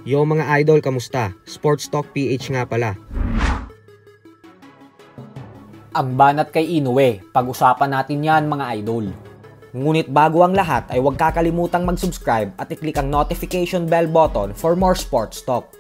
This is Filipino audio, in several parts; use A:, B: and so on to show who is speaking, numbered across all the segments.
A: Yo mga idol, kamusta? Sports Talk PH nga pala.
B: Ang banat kay Inoue, pag-usapan natin yan mga idol. Ngunit bago ang lahat ay huwag kakalimutang mag-subscribe at i-click ang notification bell button for more sports talk.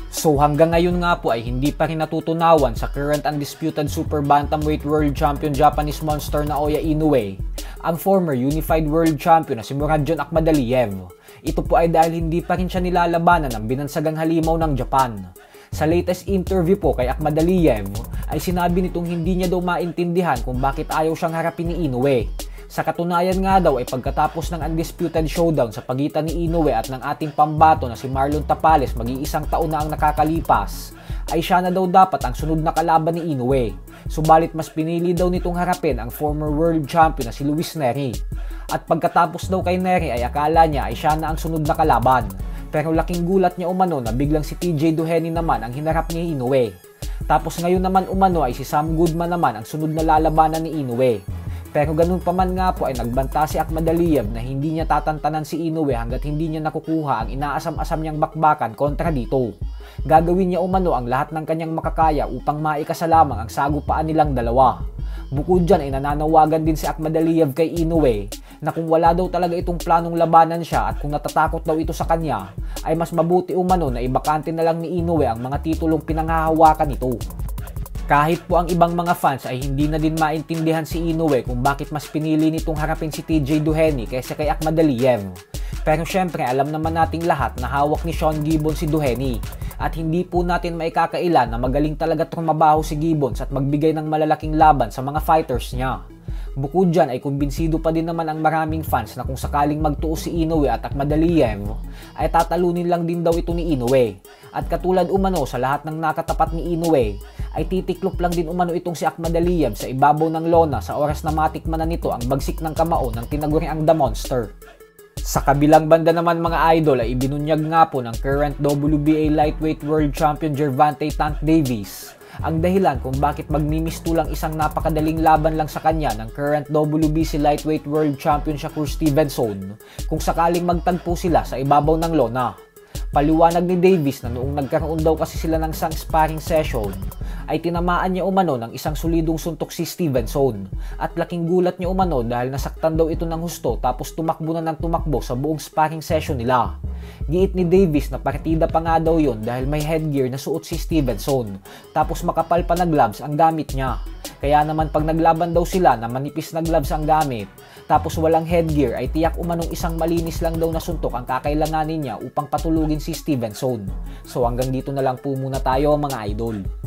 B: So hanggang ngayon nga po ay hindi pa rin natutunawan sa current undisputed super bantamweight world champion Japanese monster Naoya Inoue, ang former unified world champion na si Muradjon Akhmadaliev. Ito po ay dahil hindi pa rin siya nilalabanan ng binansagang halimaw ng Japan. Sa latest interview po kay Akhmadaliev ay sinabi nitong hindi niya daw maintindihan kung bakit ayaw siyang harapin ni Inoue. Sa katunayan nga daw ay pagkatapos ng undisputed showdown sa pagitan ni Inoue at ng ating pambato na si Marlon Tapales mag-iisang taon na ang nakakalipas, ay siya na daw dapat ang sunod na kalaban ni Inoue. Subalit mas pinili daw nitong harapin ang former world champion na si Luis Nery. At pagkatapos daw kay Nery ay akala niya ay siya na ang sunod na kalaban. Pero laking gulat niya umano na biglang si TJ Duheny naman ang hinarap ni Inoue. Tapos ngayon naman umano ay si Sam Goodman naman ang sunod na lalabanan ni Inoue. Pero ganun pa man nga po ay nagbanta si Akhmadaliev na hindi niya tatantanan si Inoue hanggat hindi niya nakukuha ang inaasam-asam niyang bakbakan kontra dito. Gagawin niya umano ang lahat ng kanyang makakaya upang maikasa lamang ang sagupaan nilang dalawa. Bukod dyan ay nananawagan din si Akhmadaliev kay Inoue na kung wala daw talaga itong planong labanan siya at kung natatakot daw ito sa kanya, ay mas mabuti umano na ibakante na lang ni Inoue ang mga titulong pinanghahawakan nito. Kahit po ang ibang mga fans ay hindi na din maintindihan si Inoue kung bakit mas pinili nitong harapin si TJ Duheny kaysa kay Akhmadaliev. Pero syempre alam naman nating lahat na hawak ni Sean Gibbons si Duheny at hindi po natin maikakaila na magaling talaga trumabaho si Gibbons at magbigay ng malalaking laban sa mga fighters niya. Bukod dyan ay kumbinsido pa din naman ang maraming fans na kung sakaling magtuos si Inoue at Akhmadaliev ay tatalunin lang din daw ito ni Inoue. At katulad umano sa lahat ng nakatapat ni Inoue ay titiklop lang din umano itong si Akhmadaliev sa ibabaw ng lona sa oras na matikman na nito ang bagsik ng kamao ng tinaguriang The Monster. Sa kabilang banda naman mga idol ay ibinunyag nga po ng current WBA lightweight world champion Gervonta Tank Davis ang dahilan kung bakit magmimistulang isang napakadaling laban lang sa kanya ng current WBC lightweight world champion Shakur Stevenson kung sakaling magtagpo sila sa ibabaw ng lona. Paliwanag ni Davis na noong nagkaroon daw kasi sila ng isang sparring session ay tinamaan niya umano ng isang solidong suntok si Stevenson at laking gulat niya umano dahil nasaktan daw ito ng husto tapos tumakbo na ng tumakbo sa buong sparring session nila. Giit ni Davis na partida pa nga daw yon dahil may headgear na suot si Stevenson tapos makapal pa na gloves ang gamit niya. Kaya naman pag naglaban daw sila na manipis na gloves ang gamit tapos walang headgear ay tiyak umanong isang malinis lang daw na suntok ang kakailanganin niya upang patulugin si Stevenson. So hanggang dito na lang po muna tayo mga idol.